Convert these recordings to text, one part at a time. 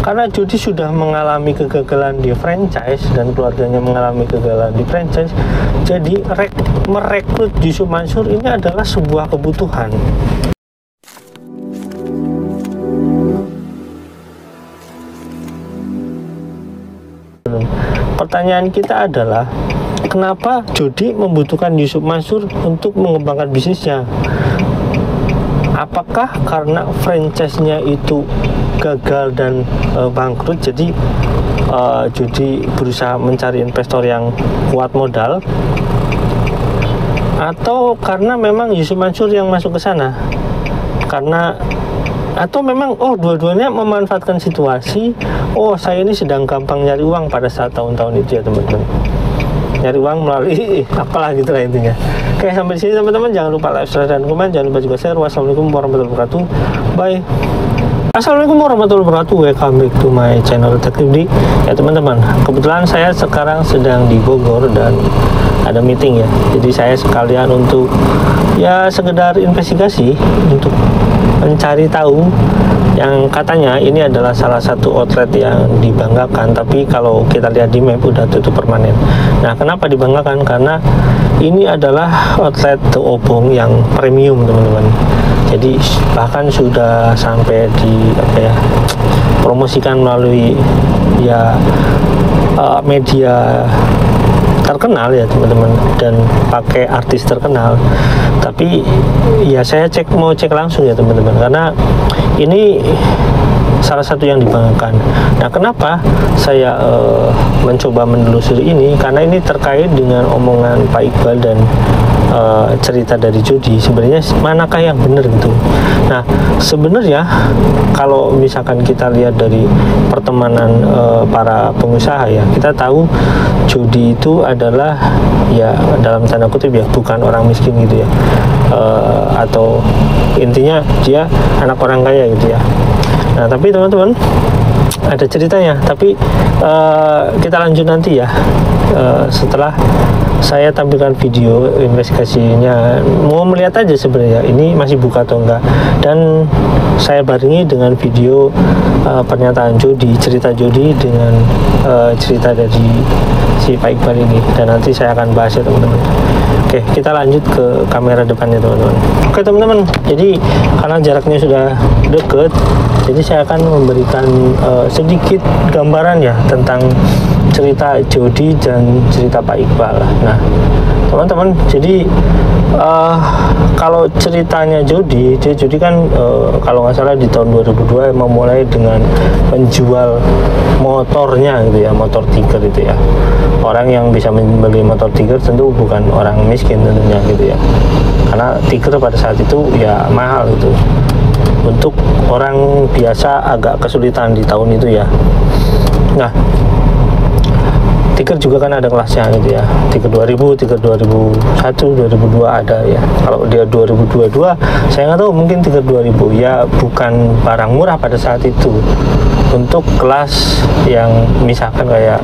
Karena Jody sudah mengalami kegagalan di franchise dan keluarganya mengalami kegagalan di franchise, jadi merekrut Yusuf Mansur ini adalah sebuah kebutuhan. Pertanyaan kita adalah, kenapa Jody membutuhkan Yusuf Mansur untuk mengembangkan bisnisnya? Apakah karena franchise-nya itu gagal dan bangkrut, jadi Jody berusaha mencari investor yang kuat modal, atau karena memang Yusuf Mansur yang masuk ke sana? Atau memang dua-duanya memanfaatkan situasi. Saya ini sedang gampang nyari uang pada saat tahun-tahun itu ya teman-teman, nyari uang melalui apalah gitu lah intinya. Oke, sampai di sini teman-teman, jangan lupa like, subscribe, dan komen, jangan lupa juga share. Wassalamualaikum warahmatullahi wabarakatuh. Bye. Assalamualaikum warahmatullahi wabarakatuh. Welcome back to my channel Detektif D. Ya teman-teman, kebetulan saya sekarang sedang di Bogor dan ada meeting ya. Jadi saya sekalian untuk ya sekedar investigasi untuk mencari tahu yang katanya ini adalah salah satu outlet yang dibanggakan, tapi kalau kita lihat di map udah tutup permanen. Nah, kenapa dibanggakan? Karena ini adalah outlet The Obong yang premium teman-teman. Jadi bahkan sudah sampai di promosikan melalui media terkenal ya teman-teman, dan pakai artis terkenal. Tapi ya saya mau cek langsung ya teman-teman, karena ini salah satu yang dibanggakan. Nah, kenapa saya mencoba menelusuri ini? Karena ini terkait dengan omongan Pak Iqbal dan cerita dari Jody. Sebenarnya manakah yang benar gitu? Nah, sebenarnya kalau misalkan kita lihat dari pertemanan para pengusaha ya, kita tahu Jody itu adalah ya dalam tanda kutip ya bukan orang miskin gitu ya, atau intinya dia anak orang kaya gitu ya. Nah, tapi teman-teman ada ceritanya, tapi kita lanjut nanti ya setelah saya tampilkan video investigasinya. Mau melihat aja sebenarnya ini masih buka atau enggak, dan saya barengi dengan video pernyataan Jody, cerita Jody dengan cerita dari si Pak Iqbal ini, dan nanti saya akan bahas ya teman-teman. Oke, kita lanjut ke kamera depannya teman-teman. Oke teman-teman, jadi karena jaraknya sudah deket, jadi saya akan memberikan sedikit gambaran ya tentang cerita Jody dan cerita Pak Iqbal. Nah teman-teman, jadi kalau ceritanya Jody kan kalau nggak salah di tahun 2002 memulai dengan menjual motornya gitu ya, motor Tiger itu ya. Orang yang bisa membeli motor Tiger tentu bukan orang miskin tentunya gitu ya, karena Tiger pada saat itu ya mahal gitu. Untuk orang biasa agak kesulitan di tahun itu ya. Nah, Tiger juga kan ada kelasnya gitu ya, Tiger 2000, Tiger 2001, 2002 ada ya. Kalau dia 2022 saya nggak tahu, mungkin Tiger 2000 ya bukan barang murah pada saat itu untuk kelas yang misalkan kayak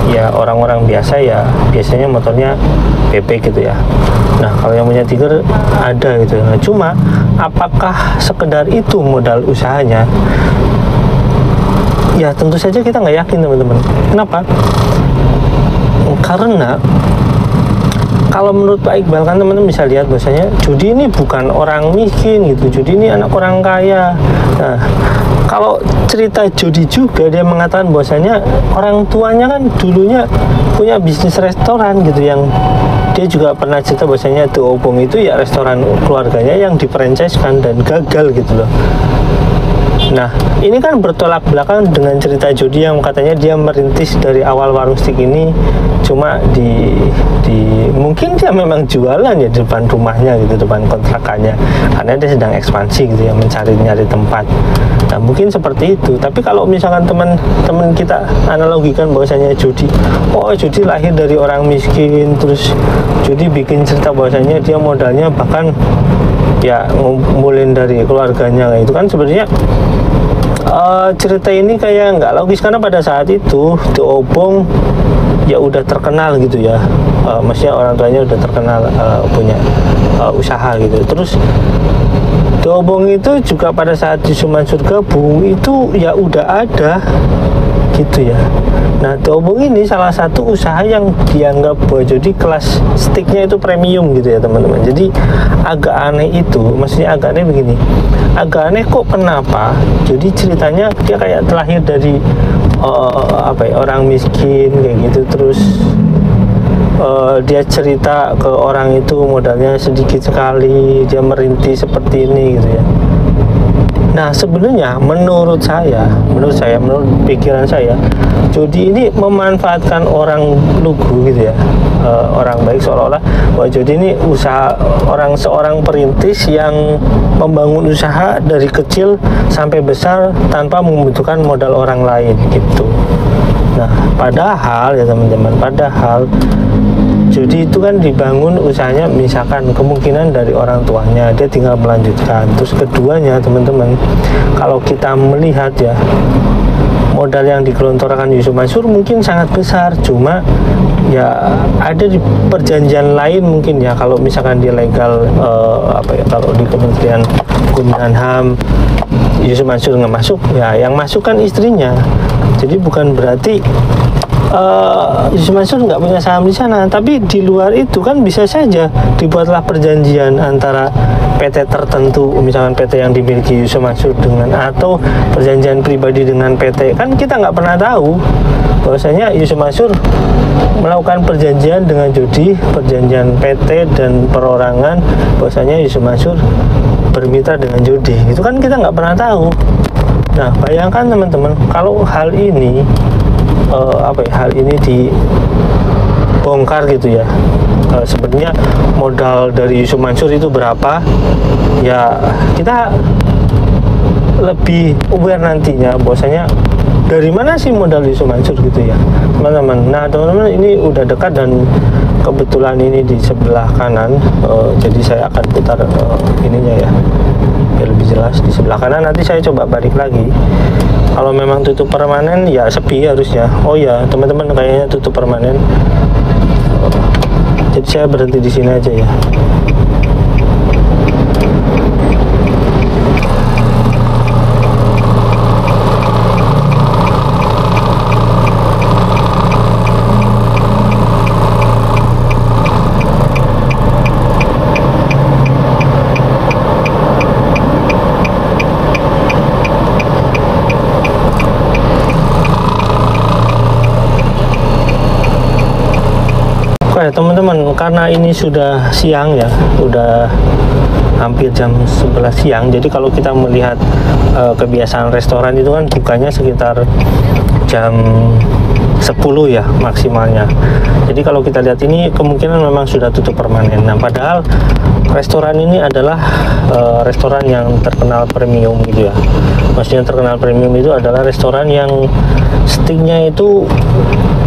ya orang-orang biasa ya biasanya motornya PP gitu ya. Nah, kalau yang punya Tiger ada gitu. Nah, cuma apakah sekedar itu modal usahanya? Ya tentu saja kita nggak yakin teman-teman. Kenapa? Karena kalau menurut Pak Iqbal kan teman-teman bisa lihat bahwasanya Jody ini bukan orang miskin gitu, Jody ini anak orang kaya. Nah, kalau cerita Jody juga dia mengatakan bahwasanya orang tuanya kan dulunya punya bisnis restoran gitu, yang dia juga pernah cerita bahwasanya The Obong itu ya restoran keluarganya yang di-franchise-kan dan gagal gitu loh. Nah, ini kan bertolak belakang dengan cerita Jody yang katanya dia merintis dari awal warung steak ini cuma di mungkin dia memang jualan ya di depan rumahnya gitu, depan kontrakannya, karena dia sedang ekspansi gitu ya, nyari tempat. Nah, mungkin seperti itu. Tapi kalau misalkan teman-teman kita analogikan bahwasanya Jody lahir dari orang miskin, terus Jody bikin cerita bahwasanya dia modalnya bahkan ya ngumpulin dari keluarganya, itu kan sebenarnya cerita ini kayak nggak logis, karena pada saat itu The Obong ya udah terkenal gitu ya, maksudnya orang tuanya udah terkenal punya usaha gitu. Terus Diomong itu juga pada saat Yusuf Mansur gabung itu ya udah ada gitu ya. Nah, Diomong ini salah satu usaha yang dianggap bahwa jadi kelas sticknya itu premium gitu ya teman-teman. Jadi agak aneh itu, maksudnya agak aneh begini. Agak aneh kok kenapa? Jadi ceritanya dia kayak terlahir dari orang miskin kayak gitu, terus dia cerita ke orang itu modalnya sedikit sekali, dia merintis seperti ini gitu ya. Nah, sebenarnya menurut pikiran saya, Jody ini memanfaatkan orang lugu gitu ya, orang baik, seolah-olah bahwa Jody ini seorang perintis yang membangun usaha dari kecil sampai besar tanpa membutuhkan modal orang lain gitu. Nah, padahal ya teman-teman, Jody itu kan dibangun usahanya misalkan kemungkinan dari orang tuanya, dia tinggal melanjutkan. Terus keduanya teman-teman, kalau kita melihat ya, modal yang digelontorkan Yusuf Mansur mungkin sangat besar, cuma ya ada di perjanjian lain mungkin ya, kalau misalkan dia legal kalau di Kementerian Hukum dan HAM Yusuf Mansur nggak masuk, ya yang masuk kan istrinya. Jadi bukan berarti Yusuf Mansur nggak punya saham di sana, tapi di luar itu kan bisa saja dibuatlah perjanjian antara PT tertentu, misalkan PT yang dimiliki Yusuf Mansur atau perjanjian pribadi dengan PT. Kan kita nggak pernah tahu bahwasanya Yusuf Mansur melakukan perjanjian dengan Jody, perjanjian PT dan perorangan, bahwasanya Yusuf Mansur bermitra dengan Jody. Itu kan kita nggak pernah tahu. Nah, bayangkan teman-teman, kalau hal ini dibongkar gitu ya, sebenarnya modal dari Yusuf Mansur itu berapa, ya kita lebih aware nantinya bahwasanya dari mana sih modal Yusuf Mansur gitu ya teman-teman. Nah teman-teman, ini udah dekat dan kebetulan ini di sebelah kanan, jadi saya akan putar ininya ya biar lebih jelas. Di sebelah kanan nanti saya coba balik lagi. Kalau memang tutup permanen ya sepi harusnya. Oh ya teman-teman, kayaknya tutup permanen. Jadi saya berhenti di sini aja ya. Oke teman-teman, karena ini sudah siang ya, udah hampir jam 11 siang. Jadi kalau kita melihat kebiasaan restoran itu kan bukanya sekitar jam 10 ya maksimalnya. Jadi kalau kita lihat ini kemungkinan memang sudah tutup permanen. Nah padahal restoran ini adalah restoran yang terkenal premium gitu ya. Maksudnya terkenal premium itu adalah restoran yang steaknya itu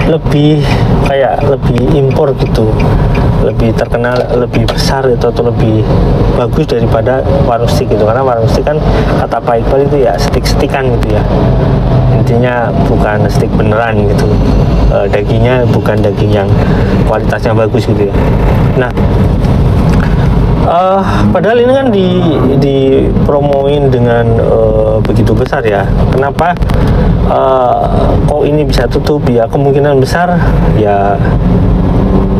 lebih impor gitu, lebih terkenal, lebih besar itu, atau lebih bagus daripada warung steak gitu. Karena warung steak kan kata Pak Iqbal itu ya steak-steakan gitu ya, intinya bukan steak beneran gitu, dagingnya bukan daging yang kualitasnya bagus gitu ya. Nah padahal ini kan dipromoin dengan begitu besar ya. Kenapa kok ini bisa tutup? Ya kemungkinan besar ya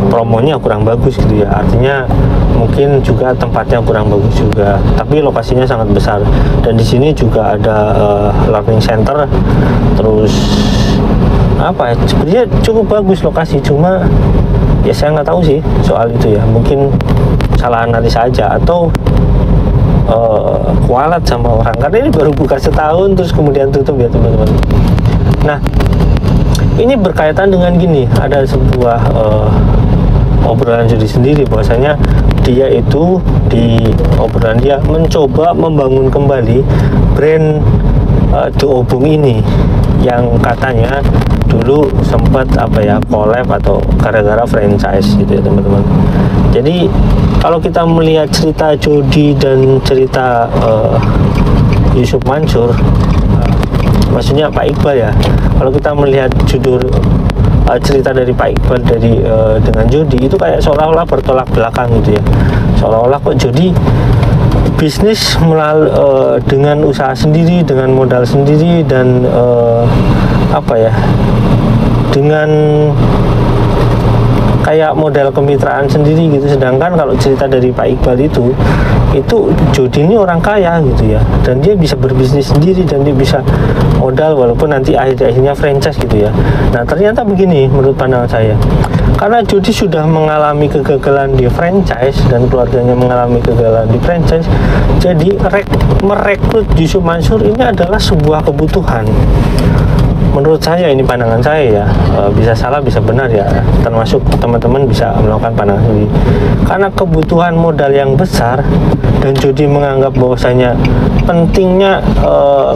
promonya kurang bagus gitu ya. Artinya mungkin juga tempatnya kurang bagus juga. Tapi lokasinya sangat besar. Dan di sini juga ada learning center. Terus sebenarnya cukup bagus lokasi. Cuma ya saya nggak tahu sih soal itu ya. Mungkin salah analisa aja atau kualat sama orang, karena ini baru buka setahun terus kemudian tutup ya teman-teman. Nah ini berkaitan dengan gini, ada sebuah obrolan Jody sendiri bahwasanya dia itu di obrolan dia mencoba membangun kembali brand Diobong ini yang katanya dulu sempat collab atau gara-gara franchise gitu ya teman-teman. Jadi kalau kita melihat cerita Jody dan cerita Yusuf Mansur, maksudnya Pak Iqbal ya, kalau kita melihat judul cerita dari Pak Iqbal dengan Jody itu kayak seolah-olah bertolak belakang gitu ya. Seolah-olah kok Jody berbisnis dengan usaha sendiri, dengan modal sendiri, dan dengan kayak model kemitraan sendiri gitu. Sedangkan kalau cerita dari Pak Iqbal itu Jody ini orang kaya gitu ya, dan dia bisa berbisnis sendiri, dan dia bisa modal walaupun nanti akhirnya franchise gitu ya. Nah ternyata begini menurut pandangan saya, karena Jody sudah mengalami kegagalan di franchise dan keluarganya mengalami kegagalan di franchise, jadi merekrut Yusuf Mansur ini adalah sebuah kebutuhan. Menurut saya, ini pandangan saya ya, bisa salah bisa benar ya, termasuk teman-teman bisa melakukan pandangan sendiri. Karena kebutuhan modal yang besar, dan Jody menganggap bahwasanya pentingnya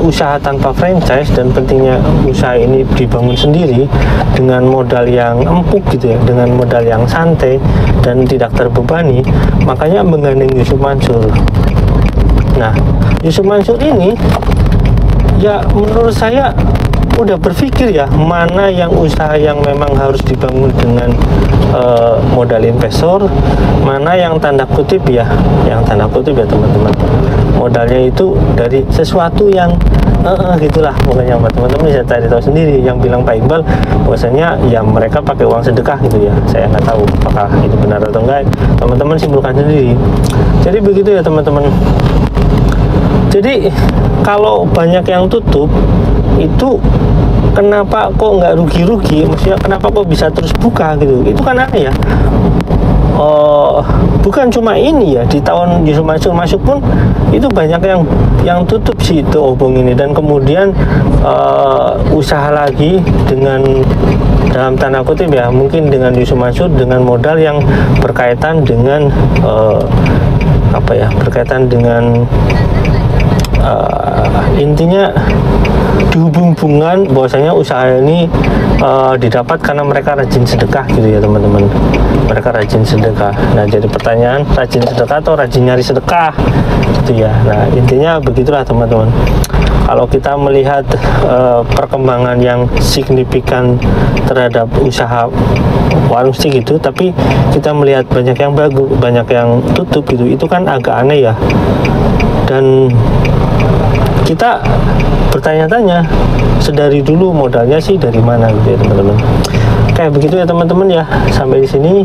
usaha tanpa franchise, dan pentingnya usaha ini dibangun sendiri dengan modal yang empuk gitu ya, dengan modal yang santai dan tidak terbebani, makanya menggandeng Yusuf Mansur. Nah, Yusuf Mansur ini ya menurut saya udah berpikir ya, mana yang usaha yang memang harus dibangun dengan modal investor, mana yang tanda kutip ya teman-teman, modalnya itu dari sesuatu yang gitulah pokoknya. Teman-teman bisa cari tahu sendiri. Yang bilang Pak Iqbal bahwasanya ya mereka pakai uang sedekah gitu ya, saya nggak tahu apakah itu benar atau enggak, teman-teman simpulkan sendiri. Jadi begitu ya teman-teman. Jadi kalau banyak yang tutup itu, kenapa kok nggak rugi-rugi? Maksudnya kenapa kok bisa terus buka gitu? Itu kan aneh ya. Bukan cuma ini ya, di tahun Yusuf Mansur masuk pun itu banyak yang tutup sih itu obong ini, dan kemudian usaha lagi dengan dalam tanda kutip ya, mungkin dengan Yusuf Mansur dengan modal yang berkaitan dengan berkaitan dengan intinya dihubung-hubungan bahwasanya usaha ini didapat karena mereka rajin sedekah gitu ya teman-teman. Mereka rajin sedekah. Nah jadi pertanyaan, rajin sedekah atau rajin nyari sedekah gitu ya. Nah intinya begitulah teman-teman. Kalau kita melihat perkembangan yang signifikan terhadap usaha warung steak gitu, tapi kita melihat banyak yang bagus, banyak yang tutup gitu, itu kan agak aneh ya. Dan kita bertanya-tanya, sedari dulu modalnya sih dari mana gitu ya teman-teman. Kayak begitu ya teman-teman ya. Sampai di sini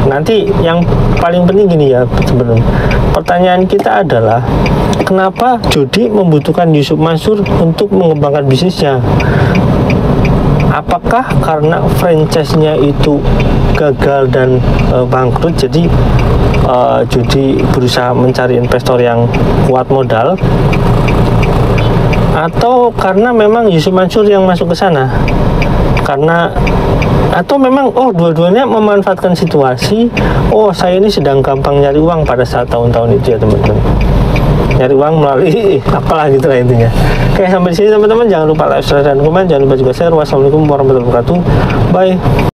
nanti yang paling penting gini ya sebenarnya. Pertanyaan kita adalah, kenapa Jody membutuhkan Yusuf Mansur untuk mengembangkan bisnisnya? Apakah karena franchise-nya itu gagal dan bangkrut, jadi Jody berusaha mencari investor yang kuat modal, atau karena memang Yusuf Mansur yang masuk ke sana? Atau memang dua-duanya memanfaatkan situasi. Saya ini sedang gampang nyari uang pada saat tahun-tahun itu ya teman-teman, nyari uang melalui apalah gitu lah intinya. Oke, sampai di sini teman-teman, jangan lupa like, subscribe, dan komen, jangan lupa juga share. Wassalamualaikum warahmatullahi wabarakatuh. Bye.